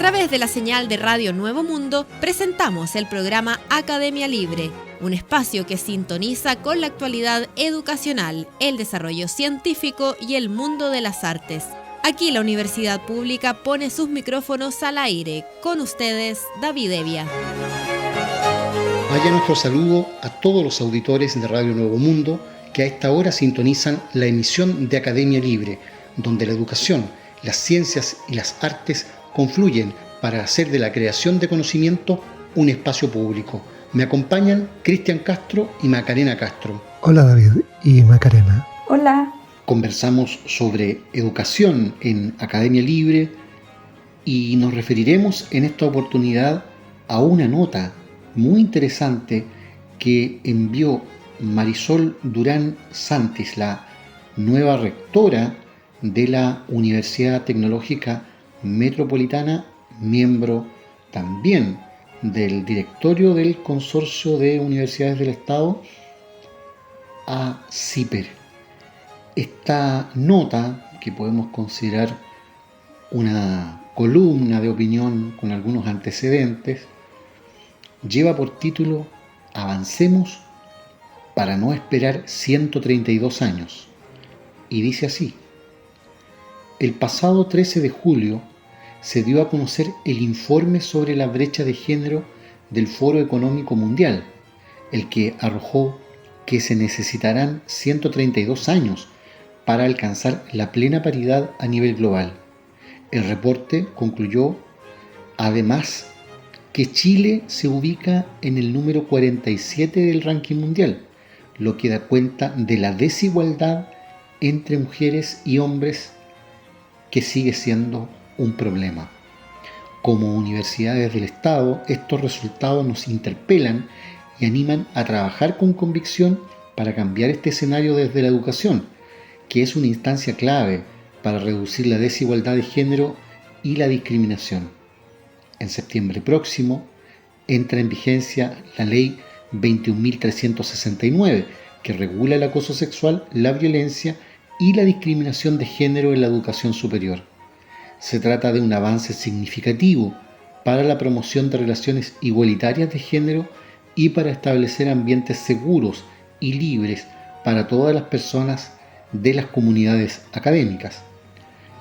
través de la señal de Radio Nuevo Mundo, presentamos el programa Academia Libre, un espacio que sintoniza con la actualidad educacional, el desarrollo científico y el mundo de las artes. Aquí la Universidad Pública pone sus micrófonos al aire. Con ustedes, David Evia. Vaya nuestro saludo a todos los auditores de Radio Nuevo Mundo que a esta hora sintonizan la emisión de Academia Libre, donde la educación, las ciencias y las artes confluyen para hacer de la creación de conocimiento un espacio público. Me acompañan Cristian Castro y Macarena Castro. Hola David y Macarena. Hola. Conversamos sobre educación en Academia Libre y nos referiremos en esta oportunidad a una nota muy interesante que envió Marisol Durán Santis, la nueva rectora de la Universidad Tecnológica Metropolitana, miembro también del directorio del Consorcio de Universidades del Estado, a CIPER. Esta nota, que podemos considerar una columna de opinión con algunos antecedentes, lleva por título Avancemos para no esperar 132 años. Y dice así: el pasado 13 de julio se dio a conocer el informe sobre la brecha de género del Foro Económico Mundial, el que arrojó que se necesitarán 132 años para alcanzar la plena paridad a nivel global. El reporte concluyó, además, que Chile se ubica en el número 47 del ranking mundial, lo que da cuenta de la desigualdad entre mujeres y hombres que sigue siendo un problema. Como universidades del Estado, estos resultados nos interpelan y animan a trabajar con convicción para cambiar este escenario desde la educación, que es una instancia clave para reducir la desigualdad de género y la discriminación. En septiembre próximo entra en vigencia la Ley 21.369, que regula el acoso sexual, la violencia y la discriminación de género en la educación superior. Se trata de un avance significativo para la promoción de relaciones igualitarias de género y para establecer ambientes seguros y libres para todas las personas de las comunidades académicas.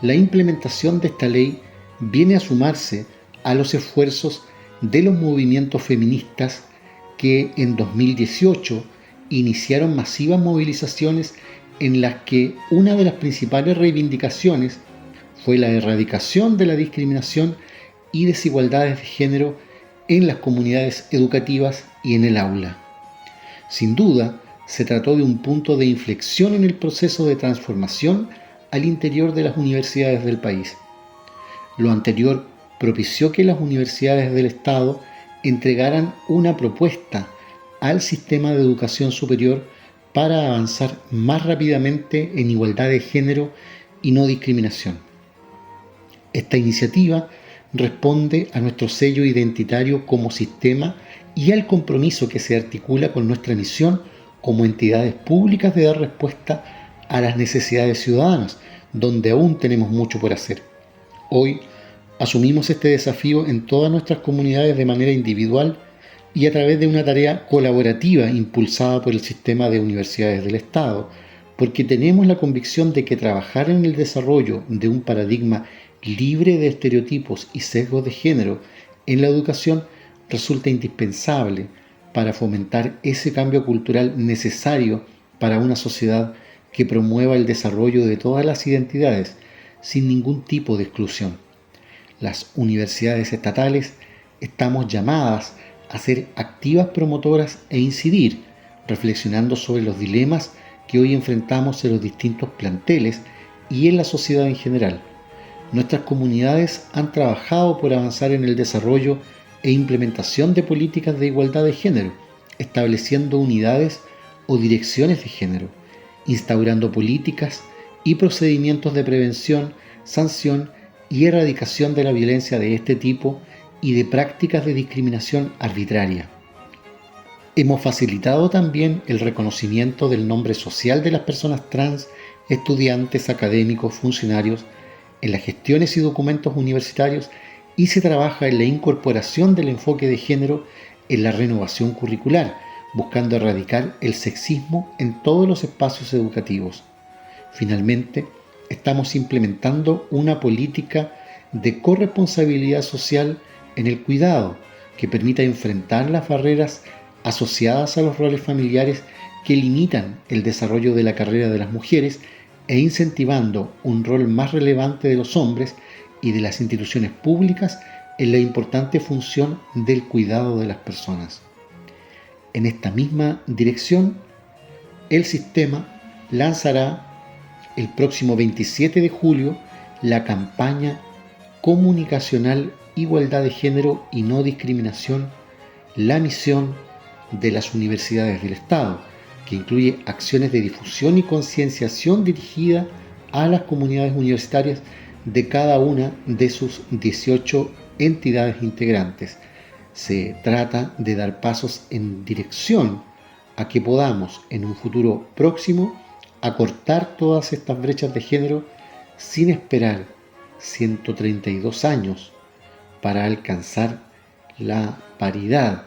La implementación de esta ley viene a sumarse a los esfuerzos de los movimientos feministas que en 2018 iniciaron masivas movilizaciones en las que una de las principales reivindicaciones fue la erradicación de la discriminación y desigualdades de género en las comunidades educativas y en el aula. Sin duda, se trató de un punto de inflexión en el proceso de transformación al interior de las universidades del país. Lo anterior propició que las universidades del Estado entregaran una propuesta al sistema de educación superior para avanzar más rápidamente en igualdad de género y no discriminación. Esta iniciativa responde a nuestro sello identitario como sistema y al compromiso que se articula con nuestra misión como entidades públicas de dar respuesta a las necesidades ciudadanas, donde aún tenemos mucho por hacer. Hoy asumimos este desafío en todas nuestras comunidades de manera individual y a través de una tarea colaborativa impulsada por el sistema de universidades del Estado, porque tenemos la convicción de que trabajar en el desarrollo de un paradigma libre de estereotipos y sesgos de género en la educación resulta indispensable para fomentar ese cambio cultural necesario para una sociedad que promueva el desarrollo de todas las identidades sin ningún tipo de exclusión. Las universidades estatales estamos llamadas a ser activas promotoras e incidir, reflexionando sobre los dilemas que hoy enfrentamos en los distintos planteles y en la sociedad en general. Nuestras comunidades han trabajado por avanzar en el desarrollo e implementación de políticas de igualdad de género, estableciendo unidades o direcciones de género, instaurando políticas y procedimientos de prevención, sanción y erradicación de la violencia de este tipo y de prácticas de discriminación arbitraria. Hemos facilitado también el reconocimiento del nombre social de las personas trans, estudiantes, académicos, funcionarios, en las gestiones y documentos universitarios y se trabaja en la incorporación del enfoque de género en la renovación curricular, buscando erradicar el sexismo en todos los espacios educativos. Finalmente, estamos implementando una política de corresponsabilidad social en el cuidado que permita enfrentar las barreras asociadas a los roles familiares que limitan el desarrollo de la carrera de las mujeres e incentivando un rol más relevante de los hombres y de las instituciones públicas en la importante función del cuidado de las personas. En esta misma dirección, el sistema lanzará el próximo 27 de julio la campaña comunicacional Igualdad de Género y No Discriminación, la misión de las universidades del Estado, que incluye acciones de difusión y concienciación dirigida a las comunidades universitarias de cada una de sus 18 entidades integrantes. Se trata de dar pasos en dirección a que podamos, en un futuro próximo, acortar todas estas brechas de género sin esperar 132 años para alcanzar la paridad,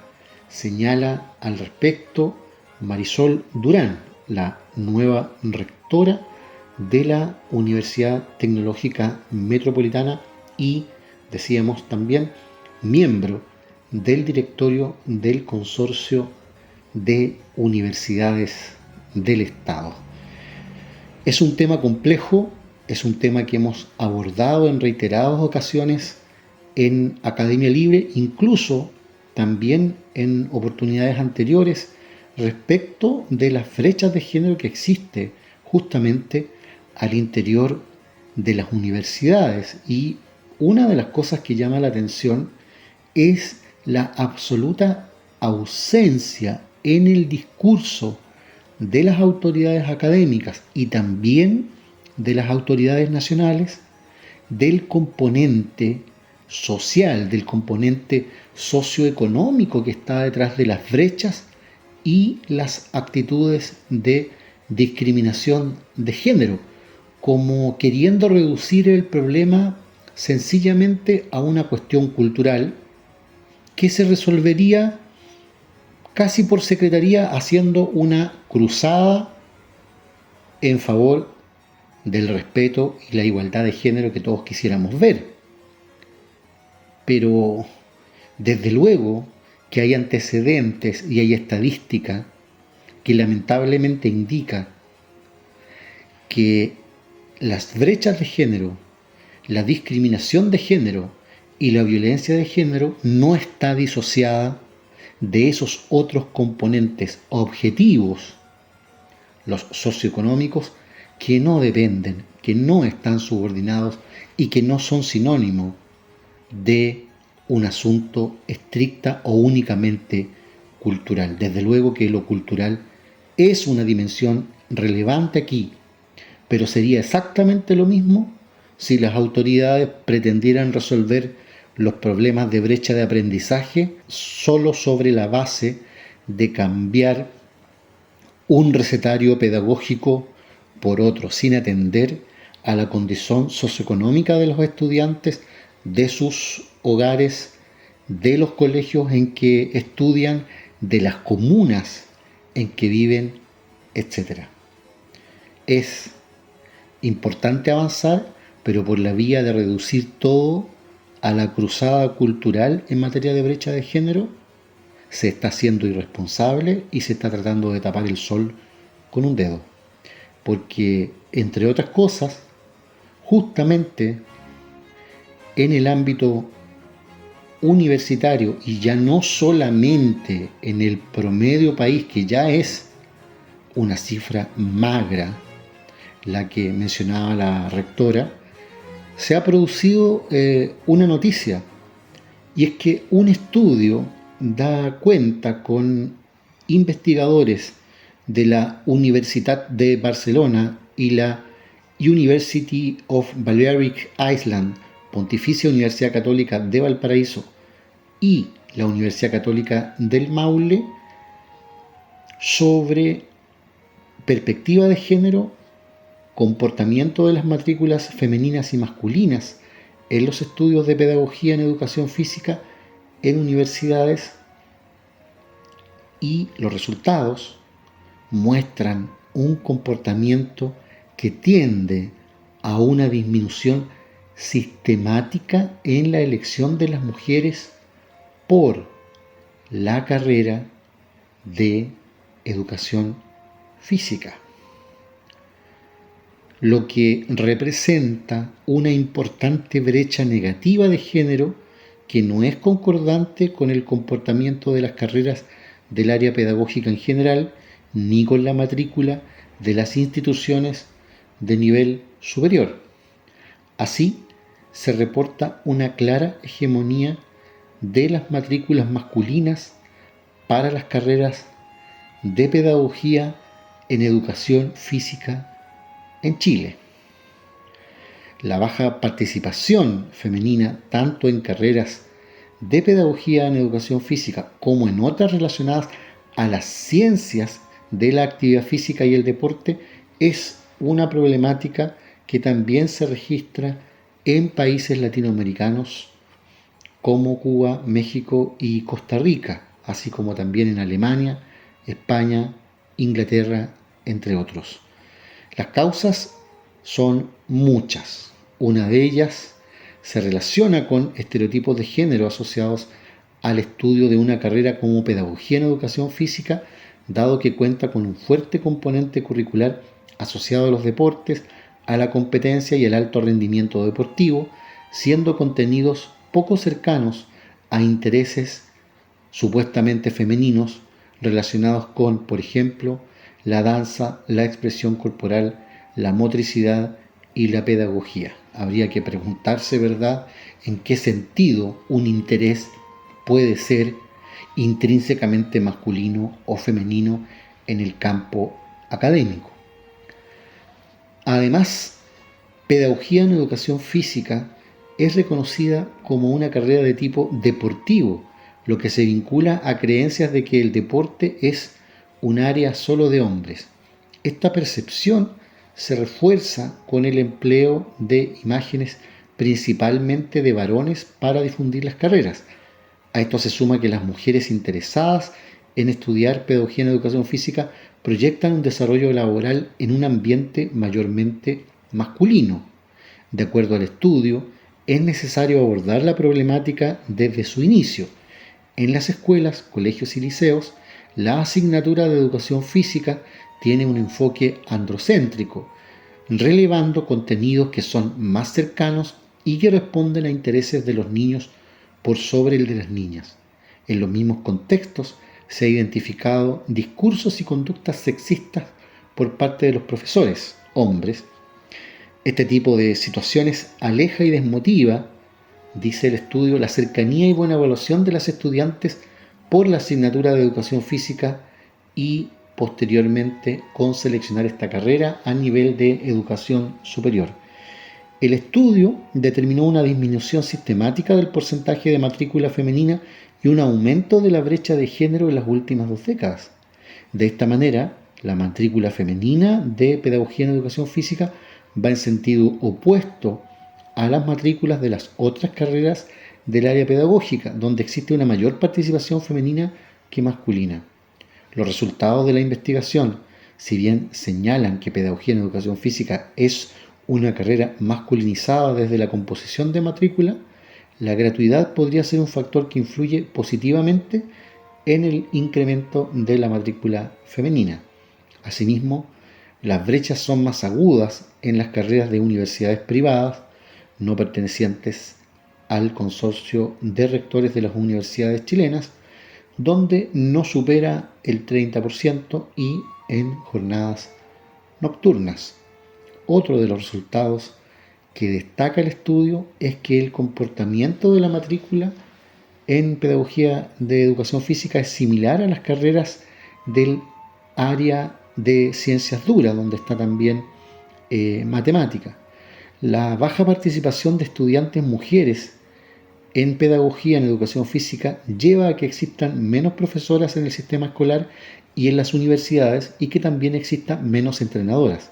señala al respecto Marisol Durán, la nueva rectora de la Universidad Tecnológica Metropolitana y, decíamos también, miembro del directorio del Consorcio de Universidades del Estado. Es un tema complejo, es un tema que hemos abordado en reiteradas ocasiones en Academia Libre, incluso también en oportunidades anteriores, respecto de las brechas de género que existe justamente al interior de las universidades. Y una de las cosas que llama la atención es la absoluta ausencia en el discurso de las autoridades académicas y también de las autoridades nacionales del componente social, del componente socioeconómico que está detrás de las brechas y las actitudes de discriminación de género, como queriendo reducir el problema sencillamente a una cuestión cultural que se resolvería casi por secretaría haciendo una cruzada en favor del respeto y la igualdad de género que todos quisiéramos ver. Pero desde luego que hay antecedentes y hay estadística que lamentablemente indica que las brechas de género, la discriminación de género y la violencia de género no está disociada de esos otros componentes objetivos, los socioeconómicos, que no dependen, que no están subordinados y que no son sinónimo de un asunto estricta o únicamente cultural. Desde luego que lo cultural es una dimensión relevante aquí, pero sería exactamente lo mismo si las autoridades pretendieran resolver los problemas de brecha de aprendizaje solo sobre la base de cambiar un recetario pedagógico por otro, sin atender a la condición socioeconómica de los estudiantes, de sus hogares, de los colegios en que estudian, de las comunas en que viven, etc. Es importante avanzar, pero por la vía de reducir todo a la cruzada cultural en materia de brecha de género, se está siendo irresponsable y se está tratando de tapar el sol con un dedo. Porque, entre otras cosas, justamente en el ámbito universitario, y ya no solamente en el promedio país, que ya es una cifra magra, la que mencionaba la rectora, se ha producido una noticia, y es que un estudio da cuenta con investigadores de la Universitat de Barcelona y la University of Balearic Islands, Pontificia Universidad Católica de Valparaíso y la Universidad Católica del Maule, sobre perspectiva de género, comportamiento de las matrículas femeninas y masculinas en los estudios de pedagogía en educación física en universidades, y los resultados muestran un comportamiento que tiende a una disminución sistemática en la elección de las mujeres por la carrera de educación física, lo que representa una importante brecha negativa de género que no es concordante con el comportamiento de las carreras del área pedagógica en general, ni con la matrícula de las instituciones de nivel superior. Así, se reporta una clara hegemonía de las matrículas masculinas para las carreras de pedagogía en educación física en Chile. La baja participación femenina tanto en carreras de pedagogía en educación física como en otras relacionadas a las ciencias de la actividad física y el deporte es una problemática que también se registra en países latinoamericanos como Cuba, México y Costa Rica, así como también en Alemania, España, Inglaterra, entre otros. Las causas son muchas. Una de ellas se relaciona con estereotipos de género asociados al estudio de una carrera como pedagogía en educación física, dado que cuenta con un fuerte componente curricular asociado a los deportes, a la competencia y al alto rendimiento deportivo, siendo contenidos poco cercanos a intereses supuestamente femeninos relacionados con, por ejemplo, la danza, la expresión corporal, la motricidad y la pedagogía. Habría que preguntarse, ¿verdad?, en qué sentido un interés puede ser intrínsecamente masculino o femenino en el campo académico. Además, pedagogía en educación física es reconocida como una carrera de tipo deportivo, lo que se vincula a creencias de que el deporte es un área solo de hombres. Esta percepción se refuerza con el empleo de imágenes principalmente de varones para difundir las carreras. A esto se suma que las mujeres interesadas en estudiar pedagogía en educación física proyectan un desarrollo laboral en un ambiente mayormente masculino. De acuerdo al estudio, es necesario abordar la problemática desde su inicio. En las escuelas, colegios y liceos, la asignatura de educación física tiene un enfoque androcéntrico, relevando contenidos que son más cercanos y que responden a intereses de los niños por sobre el de las niñas. En los mismos contextos se han identificado discursos y conductas sexistas por parte de los profesores, hombres. Este tipo de situaciones aleja y desmotiva, dice el estudio, la cercanía y buena evaluación de las estudiantes por la asignatura de educación física y posteriormente con seleccionar esta carrera a nivel de educación superior. El estudio determinó una disminución sistemática del porcentaje de matrícula femenina y un aumento de la brecha de género en las últimas 2 décadas. De esta manera, la matrícula femenina de pedagogía en educación física va en sentido opuesto a las matrículas de las otras carreras del área pedagógica, donde existe una mayor participación femenina que masculina. Los resultados de la investigación, si bien señalan que pedagogía en educación física es una carrera masculinizada desde la composición de matrícula, la gratuidad podría ser un factor que influye positivamente en el incremento de la matrícula femenina. Asimismo, las brechas son más agudas en las carreras de universidades privadas no pertenecientes al consorcio de rectores de las universidades chilenas, donde no supera el 30% y en jornadas nocturnas. Otro de los resultados que destaca el estudio es que el comportamiento de la matrícula en pedagogía de educación física es similar a las carreras del área de ciencias duras, donde está también matemática. La baja participación de estudiantes mujeres en pedagogía en educación física lleva a que existan menos profesoras en el sistema escolar y en las universidades, y que también existan menos entrenadoras.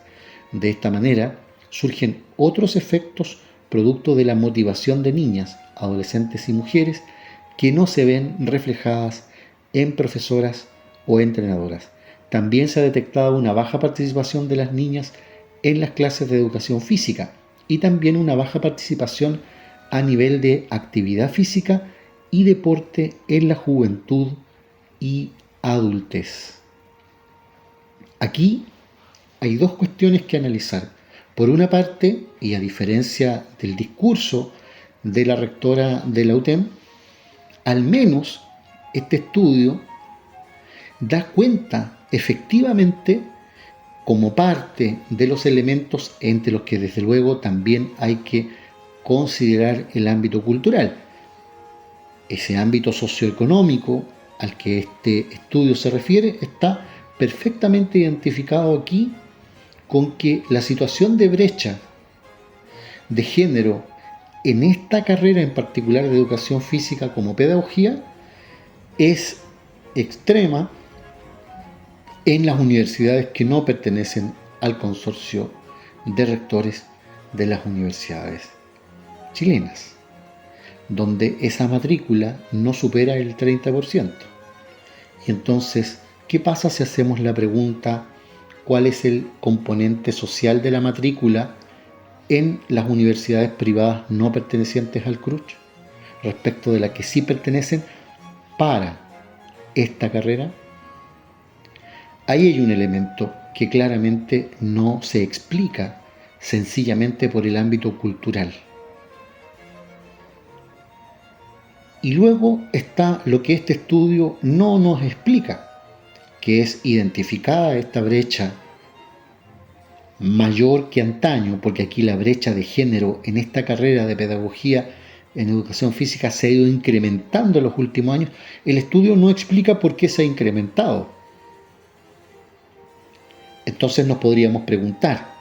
De esta manera surgen otros efectos producto de la motivación de niñas, adolescentes y mujeres que no se ven reflejadas en profesoras o entrenadoras. También se ha detectado una baja participación de las niñas en las clases de educación física y también una baja participación a nivel de actividad física y deporte en la juventud y adultez. Aquí hay dos cuestiones que analizar. Por una parte, y a diferencia del discurso de la rectora de la UTEM, al menos este estudio da cuenta efectivamente como parte de los elementos entre los que desde luego también hay que considerar el ámbito cultural. Ese ámbito socioeconómico al que este estudio se refiere está perfectamente identificado aquí con que la situación de brecha de género en esta carrera en particular de educación física como pedagogía es extrema en las universidades que no pertenecen al consorcio de rectores de las universidades chilenas, donde esa matrícula no supera el 30%. Y entonces, ¿qué pasa si hacemos la pregunta cuál es el componente social de la matrícula en las universidades privadas no pertenecientes al CRUCH respecto de las que sí pertenecen para esta carrera? Ahí hay un elemento que claramente no se explica sencillamente por el ámbito cultural. Y luego está lo que este estudio no nos explica, que es identificada esta brecha mayor que antaño, porque aquí la brecha de género en esta carrera de pedagogía en educación física se ha ido incrementando en los últimos años. El estudio no explica por qué se ha incrementado. Entonces nos podríamos preguntar,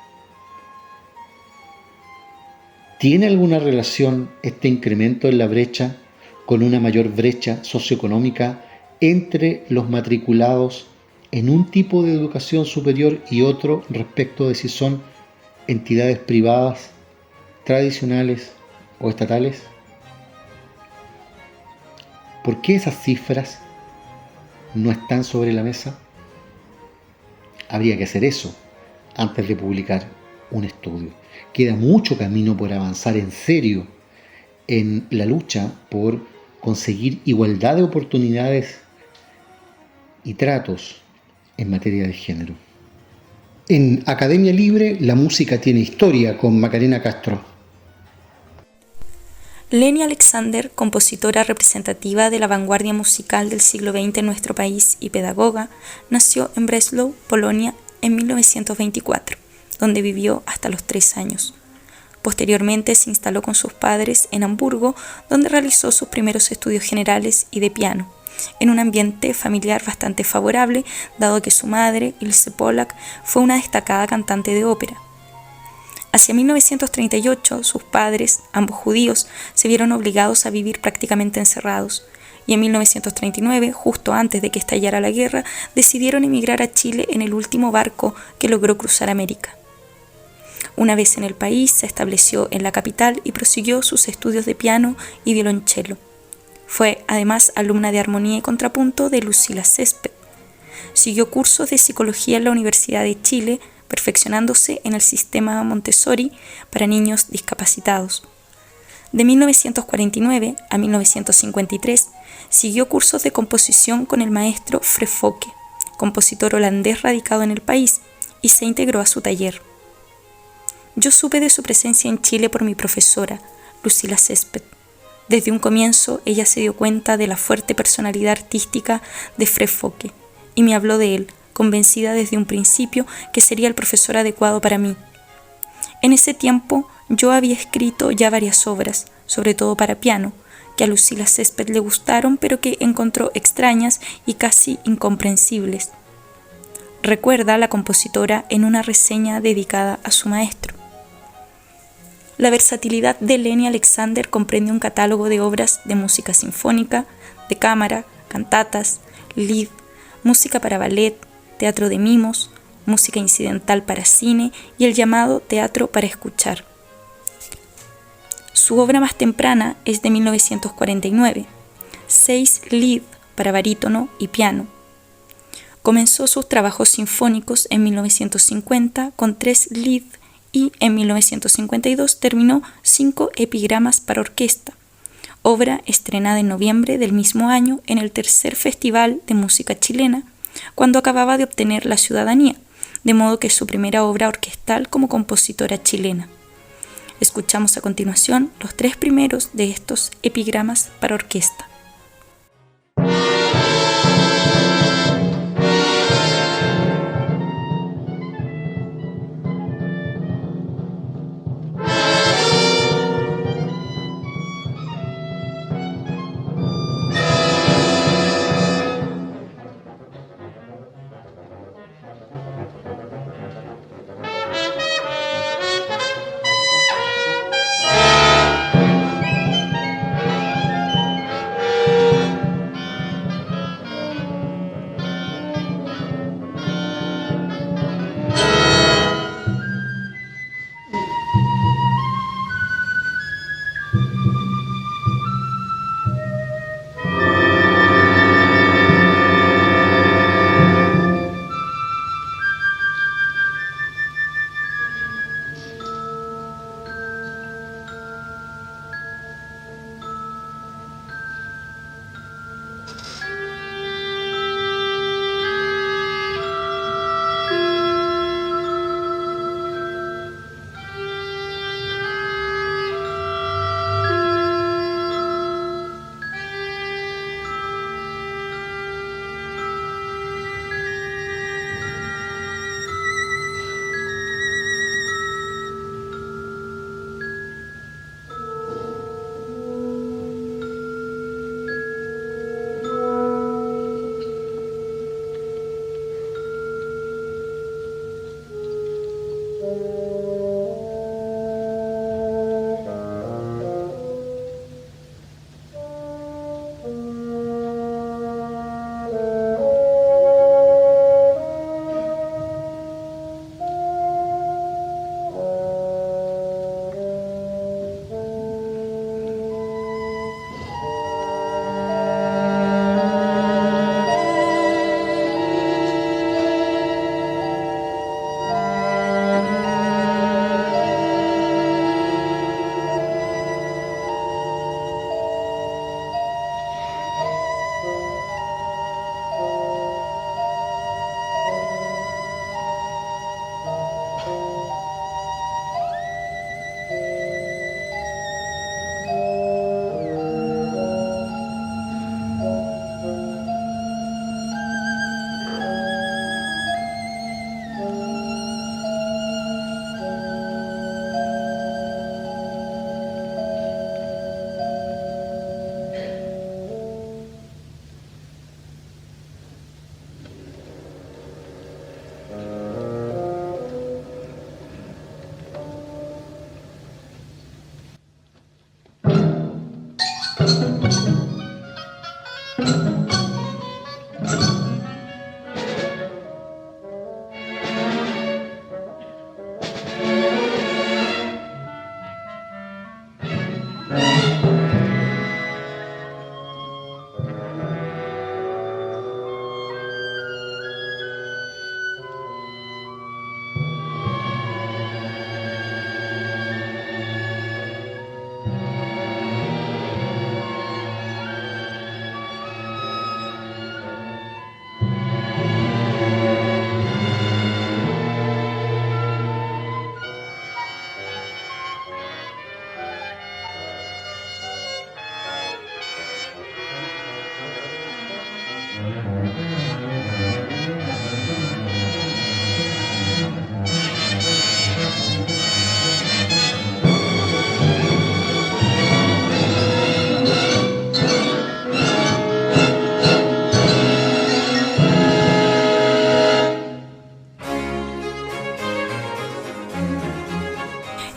¿tiene alguna relación este incremento en la brecha con una mayor brecha socioeconómica entre los matriculados en un tipo de educación superior y otro respecto de si son entidades privadas, tradicionales o estatales? ¿Por qué esas cifras no están sobre la mesa? Habría que hacer eso antes de publicar un estudio. Queda mucho camino por avanzar en serio en la lucha por conseguir igualdad de oportunidades y tratos en materia de género. En Academia Libre, la música tiene historia con Macarena Castro. Leni Alexander, compositora representativa de la vanguardia musical del siglo XX en nuestro país y pedagoga, nació en Breslau, Polonia, en 1924, donde vivió hasta los 3 años. Posteriormente se instaló con sus padres en Hamburgo, donde realizó sus primeros estudios generales y de piano, en un ambiente familiar bastante favorable, dado que su madre, Ilse Polak, fue una destacada cantante de ópera. Hacia 1938, sus padres, ambos judíos, se vieron obligados a vivir prácticamente encerrados, y en 1939, justo antes de que estallara la guerra, decidieron emigrar a Chile en el último barco que logró cruzar América. Una vez en el país, se estableció en la capital y prosiguió sus estudios de piano y violonchelo. Fue, además, alumna de armonía y contrapunto de Lucila Césped. Siguió cursos de psicología en la Universidad de Chile, perfeccionándose en el sistema Montessori para niños discapacitados. De 1949 a 1953 siguió cursos de composición con el maestro Fred Fokke, compositor holandés radicado en el país, y se integró a su taller. Yo supe de su presencia en Chile por mi profesora, Lucila Césped. Desde un comienzo ella se dio cuenta de la fuerte personalidad artística de Fred Fokke y me habló de él, convencida desde un principio que sería el profesor adecuado para mí. En ese tiempo yo había escrito ya varias obras, sobre todo para piano, que a Lucila Césped le gustaron pero que encontró extrañas y casi incomprensibles. Recuerda la compositora en una reseña dedicada a su maestro. La versatilidad de Leni Alexander comprende un catálogo de obras de música sinfónica, de cámara, cantatas, lied, música para ballet, teatro de mimos, música incidental para cine y el llamado teatro para escuchar. Su obra más temprana es de 1949, 6 Lied para barítono y piano. Comenzó sus trabajos sinfónicos en 1950 con 3 Lied y en 1952 terminó 5 epigramas para orquesta, obra estrenada en noviembre del mismo año en el tercer Festival de Música Chilena, cuando acababa de obtener la ciudadanía, de modo que es su primera obra orquestal como compositora chilena. Escuchamos a continuación los 3 primeros de estos epigramas para orquesta.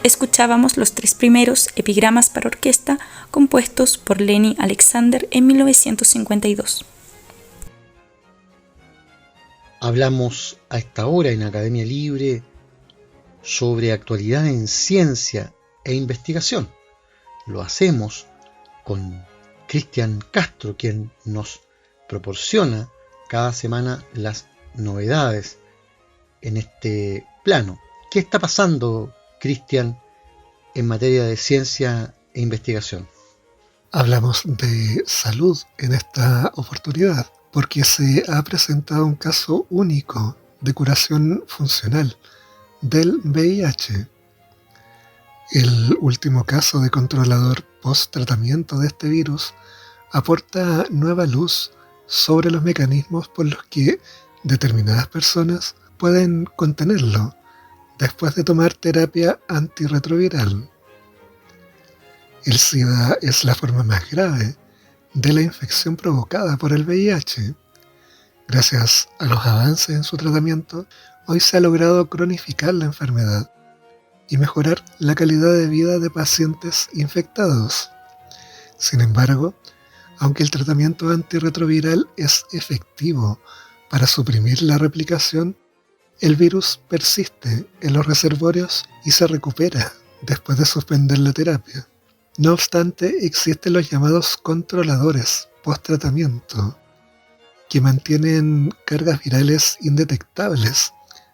Escuchábamos los 3 primeros epigramas para orquesta compuestos por Lenny Alexander en 1952. Hablamos a esta hora en Academia Libre sobre actualidad en ciencia e investigación. lo hacemos con Cristian Castro, quien nos proporciona cada semana las novedades en este plano. ¿Qué está pasando, Cristian, en materia de ciencia e investigación? Hablamos de salud en esta oportunidad porque se ha presentado un caso único de curación funcional del VIH. El último caso de controlador post-tratamiento de este virus aporta nueva luz sobre los mecanismos por los que determinadas personas pueden contenerlo después de tomar terapia antirretroviral. El SIDA es la forma más grave de la infección provocada por el VIH. Gracias a los avances en su tratamiento, hoy se ha logrado cronificar la enfermedad y mejorar la calidad de vida de pacientes infectados. Sin embargo, aunque el tratamiento antirretroviral es efectivo para suprimir la replicación, el virus persiste en los reservorios y se recupera después de suspender la terapia. No obstante, existen los llamados controladores post-tratamiento, que mantienen cargas virales indetectables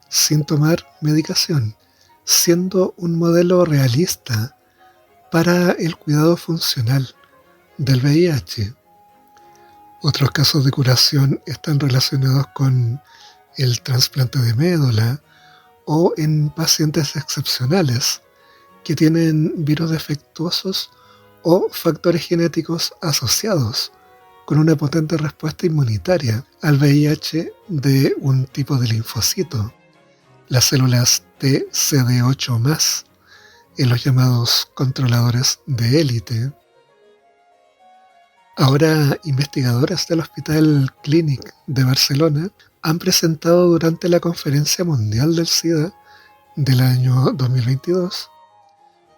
sin tomar medicación, siendo un modelo realista para el cuidado funcional del VIH. Otros casos de curación están relacionados con el trasplante de médula o en pacientes excepcionales que tienen virus defectuosos o factores genéticos asociados con una potente respuesta inmunitaria al VIH de un tipo de linfocito, las células TCD8+, en los llamados controladores de élite. Ahora, investigadores del Hospital Clínic de Barcelona han presentado durante la Conferencia Mundial del SIDA del año 2022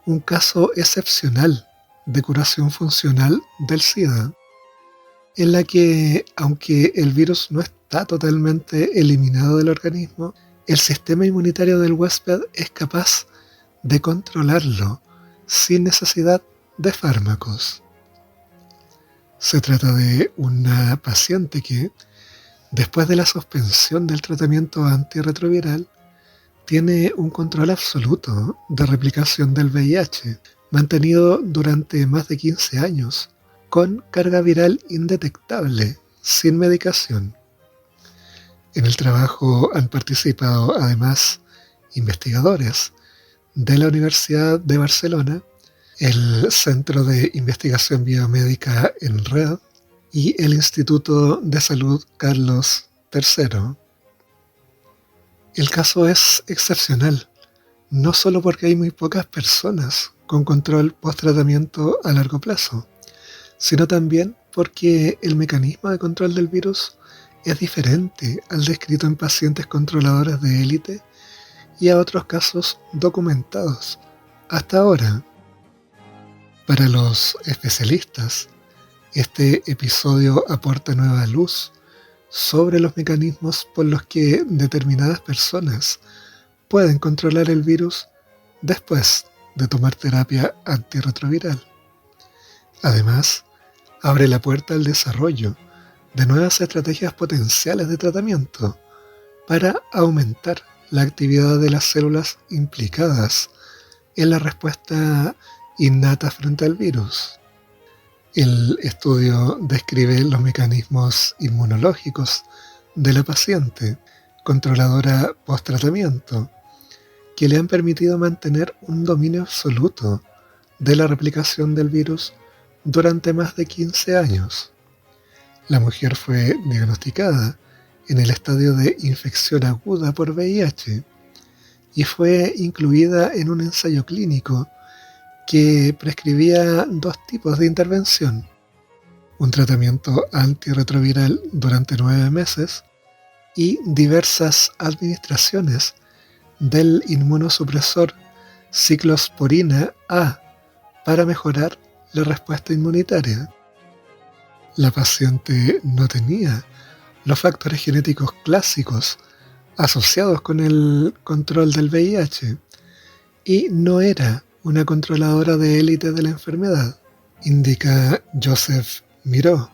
un caso excepcional de curación funcional del SIDA, en la que, aunque el virus no está totalmente eliminado del organismo, el sistema inmunitario del huésped es capaz de controlarlo sin necesidad de fármacos. Se trata de una paciente que, después de la suspensión del tratamiento antirretroviral, tiene un control absoluto de replicación del VIH, mantenido durante más de 15 años, con carga viral indetectable, sin medicación. En el trabajo han participado además investigadores de la Universidad de Barcelona, el Centro de Investigación Biomédica en Red y el Instituto de Salud Carlos III. El caso es excepcional, no solo porque hay muy pocas personas con control post-tratamiento a largo plazo, sino también porque el mecanismo de control del virus es diferente al descrito en pacientes controladores de élite y a otros casos documentados hasta ahora. Para los especialistas, este episodio aporta nueva luz sobre los mecanismos por los que determinadas personas pueden controlar el virus después de tomar terapia antirretroviral. Además, abre la puerta al desarrollo de nuevas estrategias potenciales de tratamiento para aumentar la actividad de las células implicadas en la respuesta innata frente al virus. El estudio describe los mecanismos inmunológicos de la paciente controladora post-tratamiento que le han permitido mantener un dominio absoluto de la replicación del virus durante más de 15 años. La mujer fue diagnosticada en el estadio de infección aguda por VIH y fue incluida en un ensayo clínico que prescribía dos tipos de intervención: un tratamiento antirretroviral durante 9 meses y diversas administraciones del inmunosupresor ciclosporina A para mejorar la respuesta inmunitaria. La paciente no tenía los factores genéticos clásicos asociados con el control del VIH y no era una controladora de élite de la enfermedad, indica Joseph Miró,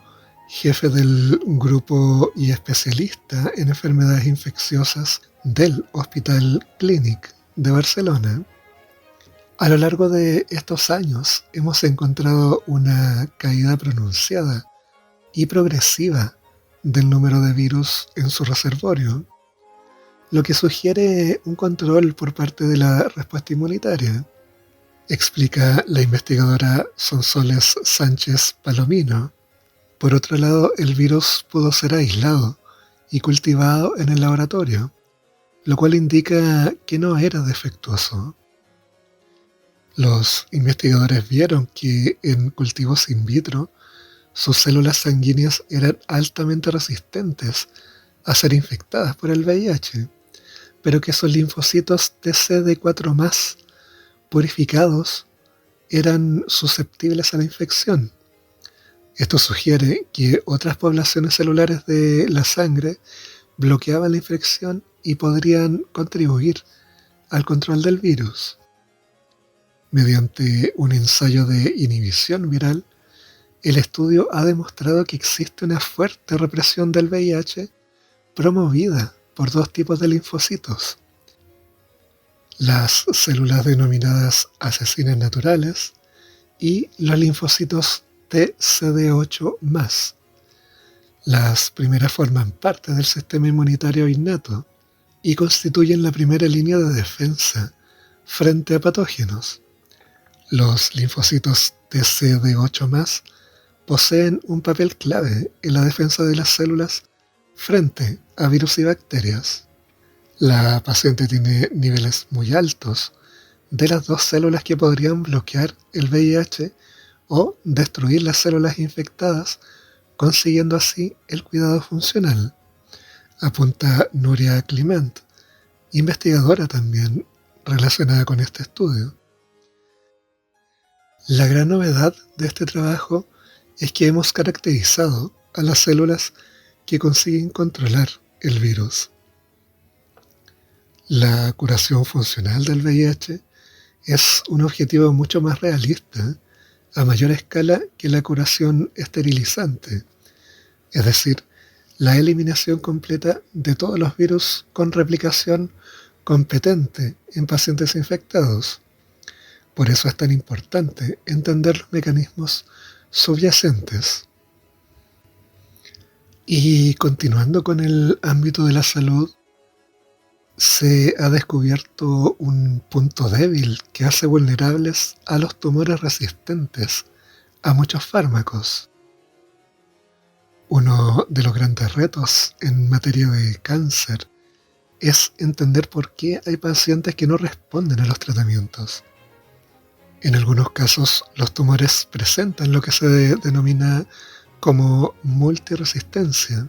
jefe del grupo y especialista en enfermedades infecciosas del Hospital Clínic de Barcelona. A lo largo de estos años hemos encontrado una caída pronunciada y progresiva del número de virus en su reservorio, lo que sugiere un control por parte de la respuesta inmunitaria, explica la investigadora Sonsoles Sánchez Palomino. Por otro lado, el virus pudo ser aislado y cultivado en el laboratorio, lo cual indica que no era defectuoso. Los investigadores vieron que en cultivos in vitro sus células sanguíneas eran altamente resistentes a ser infectadas por el VIH, pero que sus linfocitos TCD4+, purificados, eran susceptibles a la infección. Esto sugiere que otras poblaciones celulares de la sangre bloqueaban la infección y podrían contribuir al control del virus. Mediante un ensayo de inhibición viral, el estudio ha demostrado que existe una fuerte represión del VIH promovida por dos tipos de linfocitos: las células denominadas asesinas naturales y los linfocitos TCD8+. Las primeras forman parte del sistema inmunitario innato y constituyen la primera línea de defensa frente a patógenos. Los linfocitos TCD8+ poseen un papel clave en la defensa de las células frente a virus y bacterias. La paciente tiene niveles muy altos de las dos células que podrían bloquear el VIH o destruir las células infectadas, consiguiendo así el cuidado funcional, apunta Nuria Climent, investigadora también relacionada con este estudio. La gran novedad de este trabajo es que hemos caracterizado a las células que consiguen controlar el virus. La curación funcional del VIH es un objetivo mucho más realista, a mayor escala que la curación esterilizante, es decir, la eliminación completa de todos los virus con replicación competente en pacientes infectados. Por eso es tan importante entender los mecanismos subyacentes. Y continuando con el ámbito de la salud, se ha descubierto un punto débil que hace vulnerables a los tumores resistentes a muchos fármacos. Uno de los grandes retos en materia de cáncer es entender por qué hay pacientes que no responden a los tratamientos. En algunos casos, los tumores presentan lo que se denomina como multiresistencia,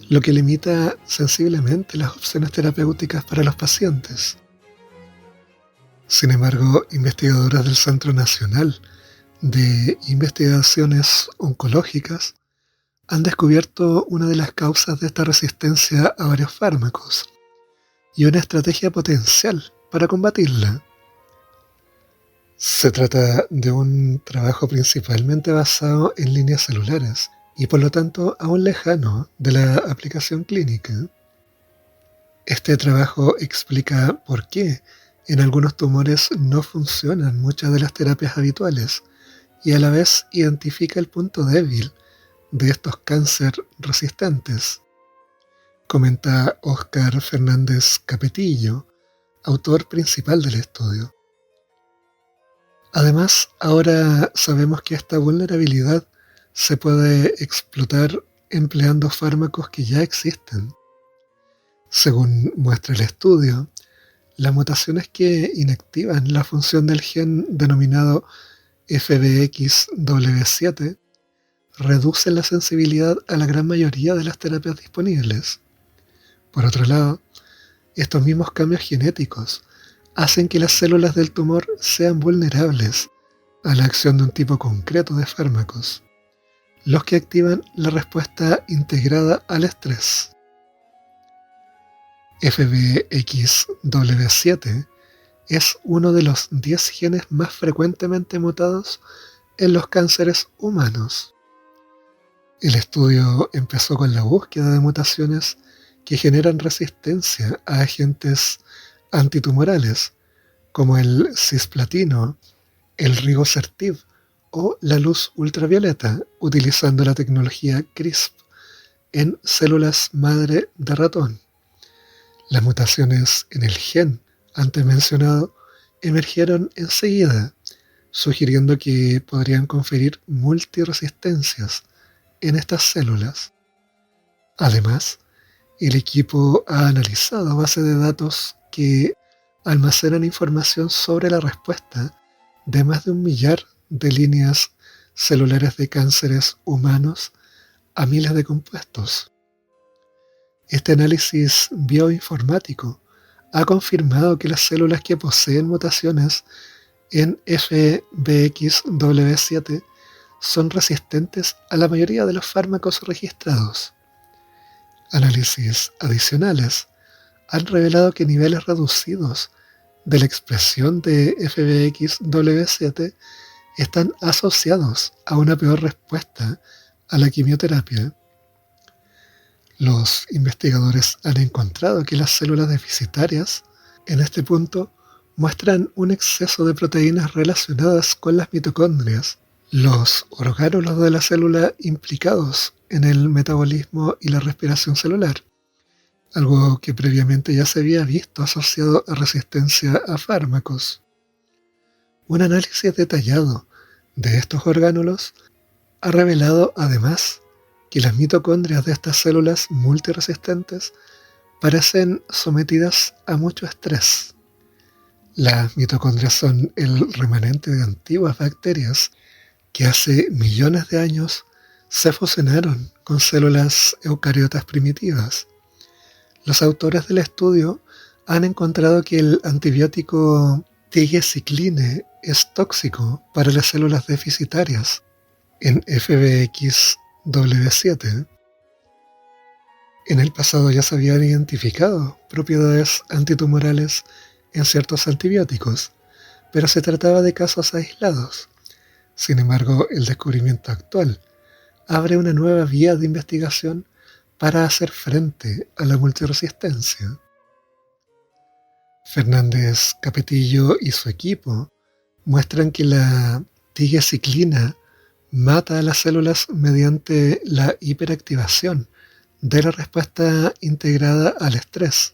lo que limita sensiblemente las opciones terapéuticas para los pacientes. Sin embargo, investigadores del Centro Nacional de Investigaciones Oncológicas han descubierto una de las causas de esta resistencia a varios fármacos y una estrategia potencial para combatirla. Se trata de un trabajo principalmente basado en líneas celulares y por lo tanto aún lejano de la aplicación clínica. Este trabajo explica por qué en algunos tumores no funcionan muchas de las terapias habituales y a la vez identifica el punto débil de estos cáncer resistentes, comenta Óscar Fernández Capetillo, autor principal del estudio. Además, ahora sabemos que esta vulnerabilidad se puede explotar empleando fármacos que ya existen. Según muestra el estudio, las mutaciones que inactivan la función del gen denominado FBXW7 reducen la sensibilidad a la gran mayoría de las terapias disponibles. Por otro lado, estos mismos cambios genéticos hacen que las células del tumor sean vulnerables a la acción de un tipo concreto de fármacos, los que activan la respuesta integrada al estrés. FBXW7 es uno de los 10 genes más frecuentemente mutados en los cánceres humanos. El estudio empezó con la búsqueda de mutaciones que generan resistencia a agentes antitumorales como el cisplatino, el rigosertib o la luz ultravioleta, utilizando la tecnología CRISP en células madre de ratón. Las mutaciones en el gen antes mencionado emergieron enseguida, sugiriendo que podrían conferir multiresistencias en estas células. Además, el equipo ha analizado bases de datos que almacenan información sobre la respuesta de más de 1 millar de líneas celulares de cánceres humanos a miles de compuestos. Este análisis bioinformático ha confirmado que las células que poseen mutaciones en FBXW7 son resistentes a la mayoría de los fármacos registrados. Análisis adicionales han revelado que niveles reducidos de la expresión de FBXW7 están asociados a una peor respuesta a la quimioterapia. Los investigadores han encontrado que las células deficitarias, en este punto, muestran un exceso de proteínas relacionadas con las mitocondrias, los orgánulos de la célula implicados en el metabolismo y la respiración celular, algo que previamente ya se había visto asociado a resistencia a fármacos. Un análisis detallado de estos orgánulos ha revelado además que las mitocondrias de estas células multiresistentes parecen sometidas a mucho estrés. Las mitocondrias son el remanente de antiguas bacterias que hace millones de años se fusionaron con células eucariotas primitivas. Los autores del estudio han encontrado que el antibiótico tigecycline es tóxico para las células deficitarias en FBXW7. En el pasado ya se habían identificado propiedades antitumorales en ciertos antibióticos, pero se trataba de casos aislados. Sin embargo, el descubrimiento actual abre una nueva vía de investigación para hacer frente a la multiresistencia. Fernández Capetillo y su equipo muestran que la tigecyclina mata a las células mediante la hiperactivación de la respuesta integrada al estrés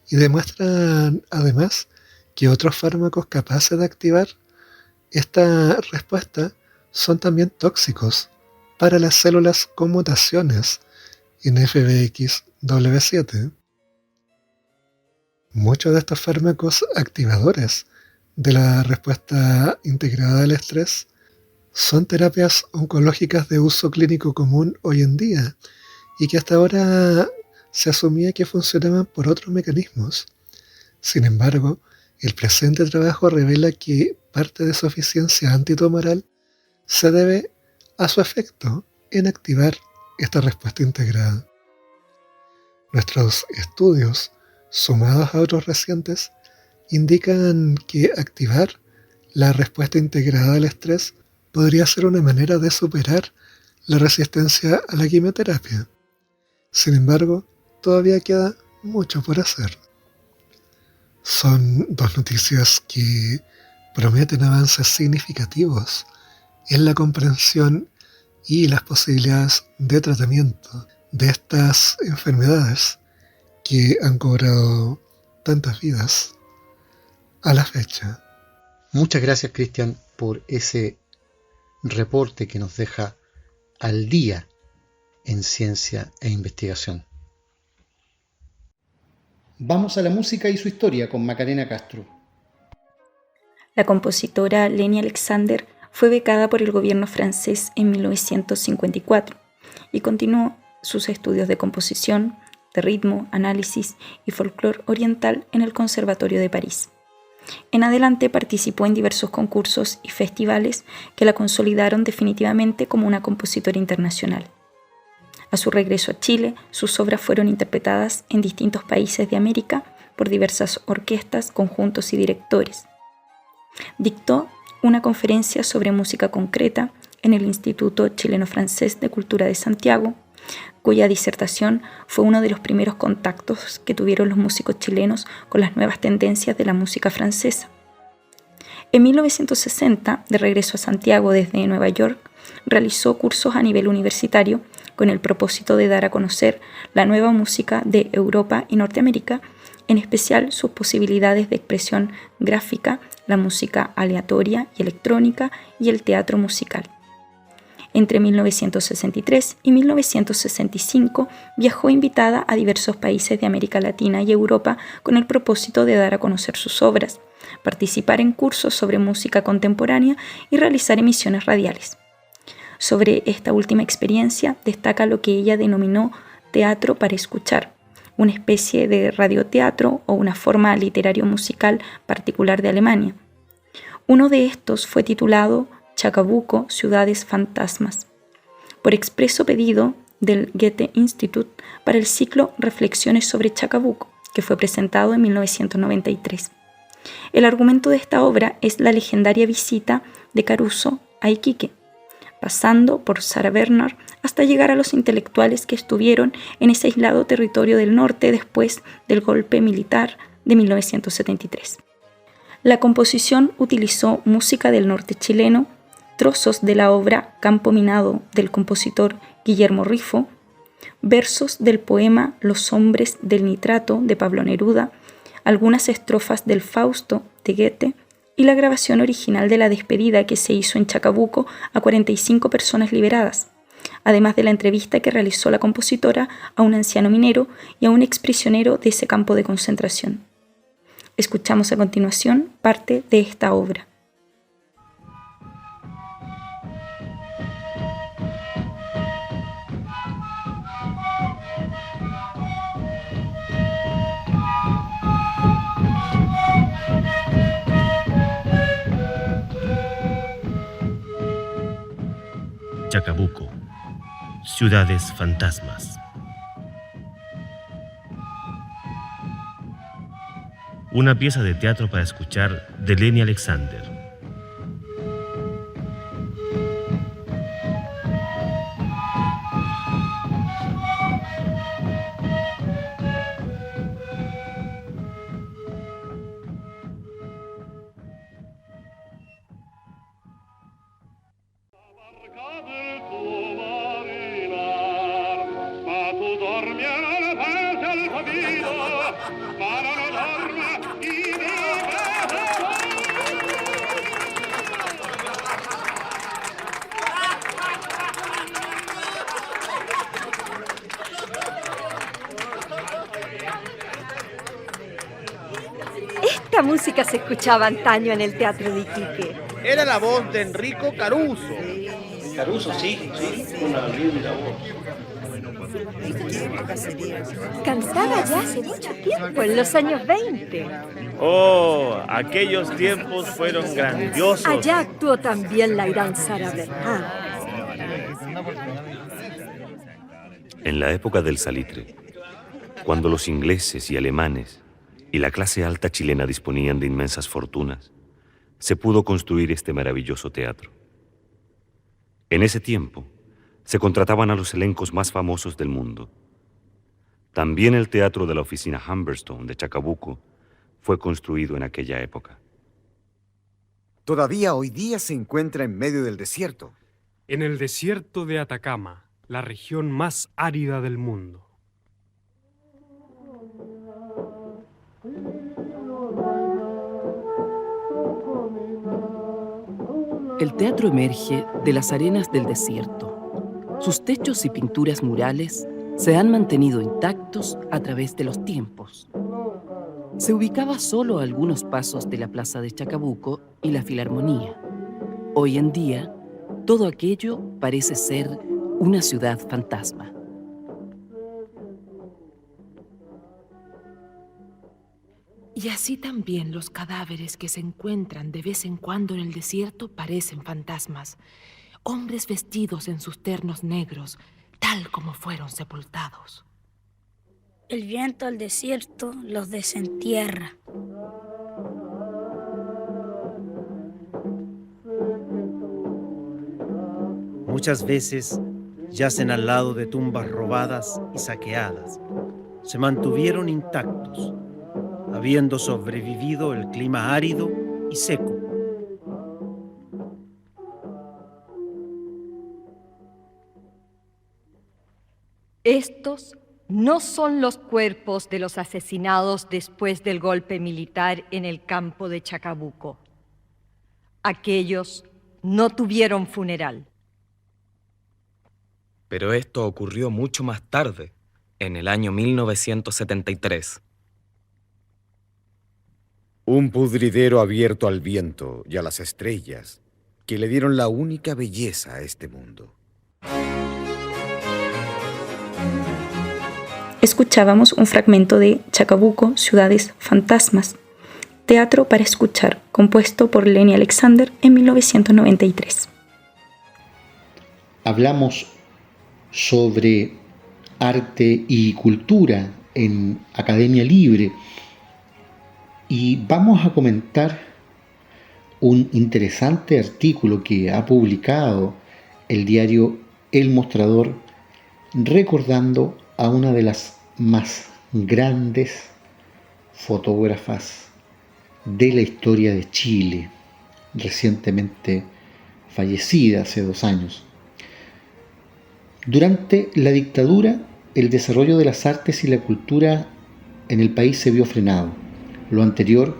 y demuestran además que otros fármacos capaces de activar esta respuesta son también tóxicos para las células con mutaciones en FBXW7. Muchos de estos fármacos activadores de la respuesta integrada al estrés son terapias oncológicas de uso clínico común hoy en día y que hasta ahora se asumía que funcionaban por otros mecanismos. Sin embargo, el presente trabajo revela que parte de su eficiencia antitumoral se debe a su efecto en activar esta respuesta integrada. Nuestros estudios, sumados a otros recientes, indican que activar la respuesta integrada al estrés podría ser una manera de superar la resistencia a la quimioterapia. Sin embargo, todavía queda mucho por hacer. Son dos noticias que prometen avances significativos en la comprensión y las posibilidades de tratamiento de estas enfermedades que han cobrado tantas vidas a la fecha. Muchas gracias, Cristian, por ese reporte que nos deja al día en ciencia e investigación. Vamos a la música y su historia con Macarena Castro. La compositora Leni Alexander fue becada por el gobierno francés en 1954 y continuó sus estudios de composición, de ritmo, análisis y folclore oriental en el Conservatorio de París. En adelante participó en diversos concursos y festivales que la consolidaron definitivamente como una compositora internacional. A su regreso a Chile, sus obras fueron interpretadas en distintos países de América, por diversas orquestas, conjuntos y directores. Dictó una conferencia sobre música concreta en el Instituto Chileno-Francés de Cultura de Santiago, cuya disertación fue uno de los primeros contactos que tuvieron los músicos chilenos con las nuevas tendencias de la música francesa. En 1960, de regreso a Santiago desde Nueva York, realizó cursos a nivel universitario con el propósito de dar a conocer la nueva música de Europa y Norteamérica, en especial sus posibilidades de expresión gráfica, la música aleatoria y electrónica y el teatro musical. Entre 1963 y 1965 viajó invitada a diversos países de América Latina y Europa con el propósito de dar a conocer sus obras, participar en cursos sobre música contemporánea y realizar emisiones radiales. Sobre esta última experiencia destaca lo que ella denominó teatro para escuchar, una especie de radioteatro o una forma literario-musical particular de Alemania. Uno de estos fue titulado Chacabuco, Ciudades Fantasmas, por expreso pedido del Goethe Institut para el ciclo Reflexiones sobre Chacabuco, que fue presentado en 1993. El argumento de esta obra es la legendaria visita de Caruso a Iquique, pasando por Sarah Bernhardt hasta llegar a los intelectuales que estuvieron en ese aislado territorio del norte después del golpe militar de 1973. La composición utilizó música del norte chileno, trozos de la obra Campo Minado del compositor Guillermo Rifo, versos del poema Los hombres del nitrato de Pablo Neruda, algunas estrofas del Fausto de Goethe y la grabación original de la despedida que se hizo en Chacabuco a 45 personas liberadas, además de la entrevista que realizó la compositora a un anciano minero y a un exprisionero de ese campo de concentración. Escuchamos a continuación parte de esta obra. Chacabuco, Ciudades Fantasmas. Una pieza de teatro para escuchar de Leni Alexander. Esta música se escuchaba antaño en el Teatro de Iquique. Era la voz de Enrico Caruso. Caruso, sí, una linda voz. Cantaba ya hace mucho tiempo, en los años 20. Oh, aquellos tiempos fueron grandiosos. Allá actuó también la gran Sarah Bernhardt. En la época del salitre, cuando los ingleses y alemanes y la clase alta chilena disponían de inmensas fortunas, se pudo construir este maravilloso teatro. En ese tiempo, se contrataban a los elencos más famosos del mundo. También el teatro de la oficina Humberstone de Chacabuco fue construido en aquella época. Todavía hoy día se encuentra en medio del desierto. En el desierto de Atacama, la región más árida del mundo. El teatro emerge de las arenas del desierto. Sus techos y pinturas murales se han mantenido intactos a través de los tiempos. Se ubicaba solo a algunos pasos de la plaza de Chacabuco y la Filarmonía. Hoy en día, todo aquello parece ser una ciudad fantasma. Y así también los cadáveres que se encuentran de vez en cuando en el desierto parecen fantasmas, hombres vestidos en sus ternos negros, tal como fueron sepultados. El viento al desierto los desentierra. Muchas veces yacen al lado de tumbas robadas y saqueadas. Se mantuvieron intactos, habiendo sobrevivido el clima árido y seco. Estos no son los cuerpos de los asesinados después del golpe militar en el campo de Chacabuco. Aquellos no tuvieron funeral. Pero esto ocurrió mucho más tarde, en el año 1973. Un pudridero abierto al viento y a las estrellas, que le dieron la única belleza a este mundo. Escuchábamos un fragmento de Chacabuco, Ciudades Fantasmas, teatro para escuchar, compuesto por Lenny Alexander en 1993. Hablamos sobre arte y cultura en Academia Libre y vamos a comentar un interesante artículo que ha publicado el diario El Mostrador, recordando a una de las más grandes fotógrafas de la historia de Chile, recientemente fallecida hace 2 años. Durante la dictadura, el desarrollo de las artes y la cultura en el país se vio frenado. Lo anterior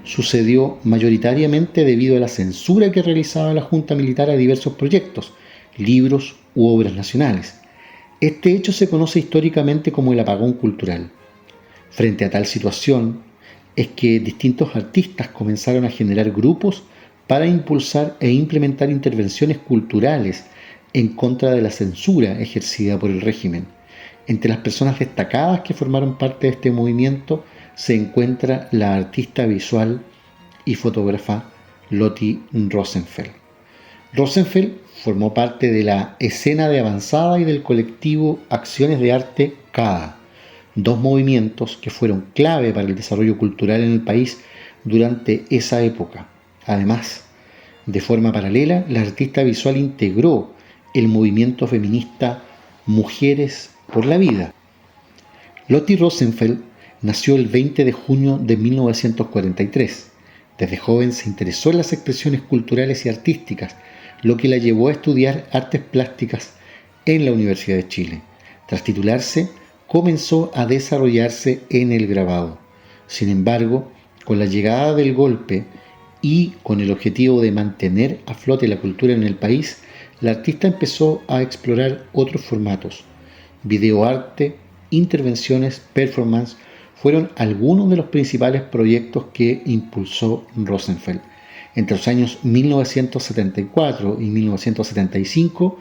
sucedió mayoritariamente debido a la censura que realizaba la Junta Militar a diversos proyectos, libros u obras nacionales. Este hecho se conoce históricamente como el apagón cultural. Frente a tal situación, es que distintos artistas comenzaron a generar grupos para impulsar e implementar intervenciones culturales en contra de la censura ejercida por el régimen. Entre las personas destacadas que formaron parte de este movimiento se encuentra la artista visual y fotógrafa Lotti Rosenfeld. Rosenfeld formó parte de la escena de avanzada y del colectivo Acciones de Arte CADA, 2 movimientos que fueron clave para el desarrollo cultural en el país durante esa época. Además, de forma paralela, la artista visual integró el movimiento feminista Mujeres por la Vida. Lotti Rosenfeld nació el 20 de junio de 1943. Desde joven se interesó en las expresiones culturales y artísticas, lo que la llevó a estudiar artes plásticas en la Universidad de Chile. Tras titularse, comenzó a desarrollarse en el grabado. Sin embargo, con la llegada del golpe y con el objetivo de mantener a flote la cultura en el país, la artista empezó a explorar otros formatos. Videoarte, intervenciones, performance fueron algunos de los principales proyectos que impulsó Rosenfeld. Entre los años 1974 y 1975,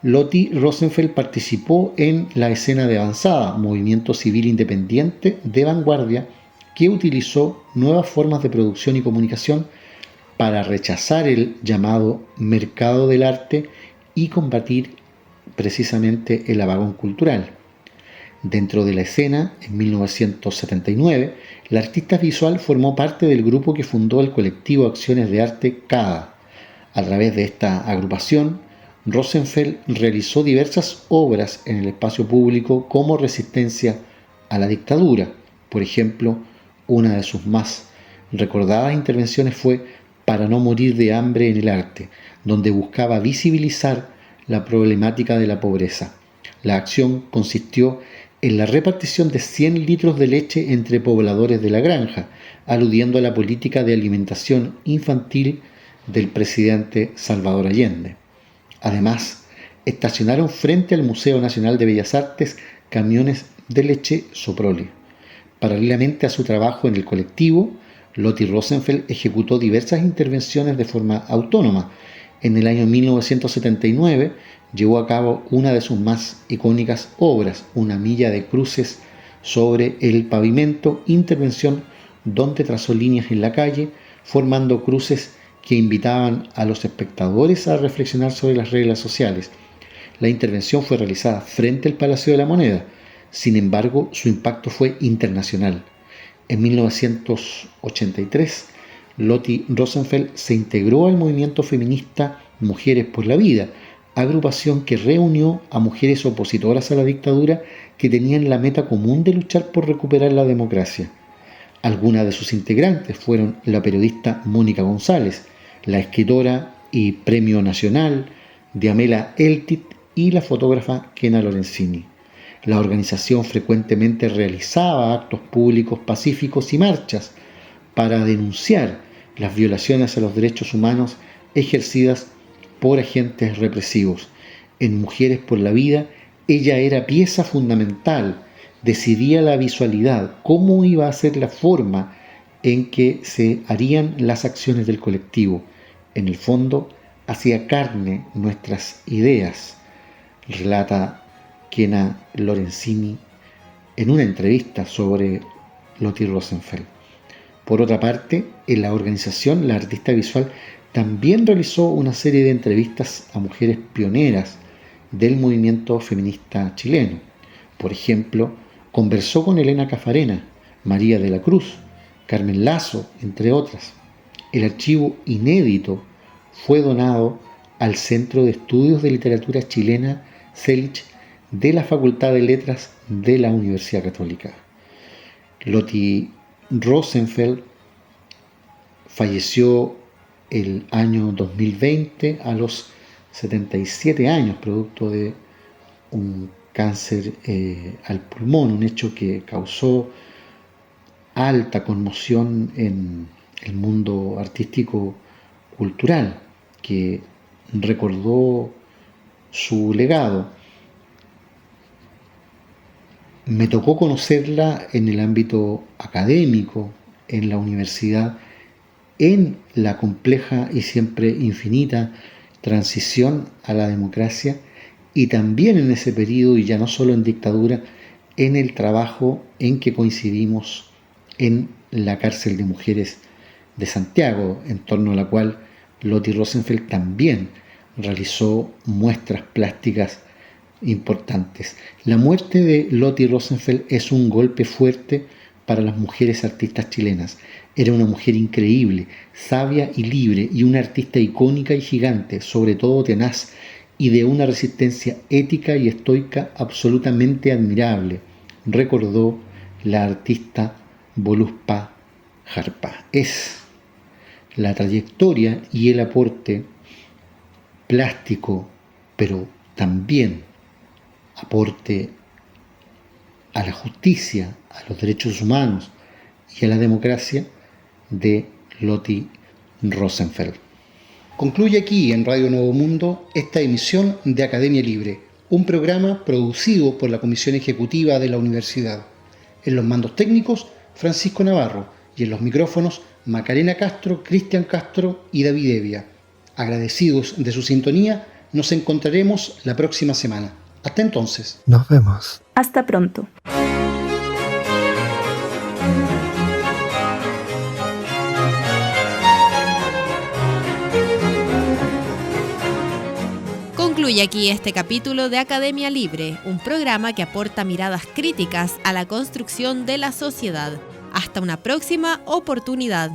Lotti Rosenfeld participó en la escena de avanzada, movimiento civil independiente de vanguardia que utilizó nuevas formas de producción y comunicación para rechazar el llamado mercado del arte y combatir precisamente el apagón cultural. Dentro de la escena, en 1979, la artista visual formó parte del grupo que fundó el colectivo Acciones de Arte CADA. A través de esta agrupación, Rosenfeld realizó diversas obras en el espacio público como resistencia a la dictadura. Por ejemplo, una de sus más recordadas intervenciones fue Para no morir de hambre en el arte, donde buscaba visibilizar la problemática de la pobreza. La acción consistió en la repartición de 100 litros de leche entre pobladores de la granja, aludiendo a la política de alimentación infantil del presidente Salvador Allende. Además, estacionaron frente al Museo Nacional de Bellas Artes camiones de leche Soprole. Paralelamente a su trabajo en el colectivo, Lotti Rosenfeld ejecutó diversas intervenciones de forma autónoma. En el año 1979 llevó a cabo una de sus más icónicas obras, Una milla de cruces sobre el pavimento, intervención donde trazó líneas en la calle, formando cruces que invitaban a los espectadores a reflexionar sobre las reglas sociales. La intervención fue realizada frente al Palacio de la Moneda. Sin embargo, su impacto fue internacional. En 1983, Lottie Rosenfeld se integró al movimiento feminista Mujeres por la Vida, agrupación que reunió a mujeres opositoras a la dictadura que tenían la meta común de luchar por recuperar la democracia. Algunas de sus integrantes fueron la periodista Mónica González, la escritora y Premio Nacional Diamela Eltit y la fotógrafa Kena Lorenzini. La organización frecuentemente realizaba actos públicos pacíficos y marchas para denunciar las violaciones a los derechos humanos ejercidas por agentes represivos. En Mujeres por la Vida, ella era pieza fundamental, decidía la visualidad, cómo iba a ser la forma en que se harían las acciones del colectivo. En el fondo, hacía carne nuestras ideas, relata Kena Lorenzini en una entrevista sobre Lottie Rosenfeld. Por otra parte, en la organización, la artista visual también realizó una serie de entrevistas a mujeres pioneras del movimiento feminista chileno. Por ejemplo, conversó con Elena Cafarena, María de la Cruz, Carmen Lazo, entre otras. El archivo inédito fue donado al Centro de Estudios de Literatura Chilena Selig de la Facultad de Letras de la Universidad Católica. Lottie Rosenfeld falleció el año 2020 a los 77 años, producto de un cáncer al pulmón, un hecho que causó alta conmoción en el mundo artístico cultural, que recordó su legado. Me tocó conocerla en el ámbito académico, en la universidad, en la compleja y siempre infinita transición a la democracia, y también en ese periodo, y ya no solo en dictadura, en el trabajo en que coincidimos en la cárcel de mujeres de Santiago, en torno a la cual Lottie Rosenfeld también realizó muestras plásticas importantes. La muerte de Lottie Rosenfeld es un golpe fuerte para las mujeres artistas chilenas. Era una mujer increíble, sabia y libre, y una artista icónica y gigante, sobre todo tenaz, y de una resistencia ética y estoica absolutamente admirable, recordó la artista Voluspa Jarpa. Es la trayectoria y el aporte plástico, pero también aporte a la justicia, a los derechos humanos y a la democracia de Lottie Rosenfeld. Concluye aquí en Radio Nuevo Mundo esta emisión de Academia Libre, un programa producido por la Comisión Ejecutiva de la Universidad. En los mandos técnicos, Francisco Navarro, y en los micrófonos, Macarena Castro, Cristian Castro y David Evia. Agradecidos de su sintonía, nos encontraremos la próxima semana. Hasta entonces. Nos vemos. Hasta pronto. Concluye aquí este capítulo de Academia Libre, un programa que aporta miradas críticas a la construcción de la sociedad. Hasta una próxima oportunidad.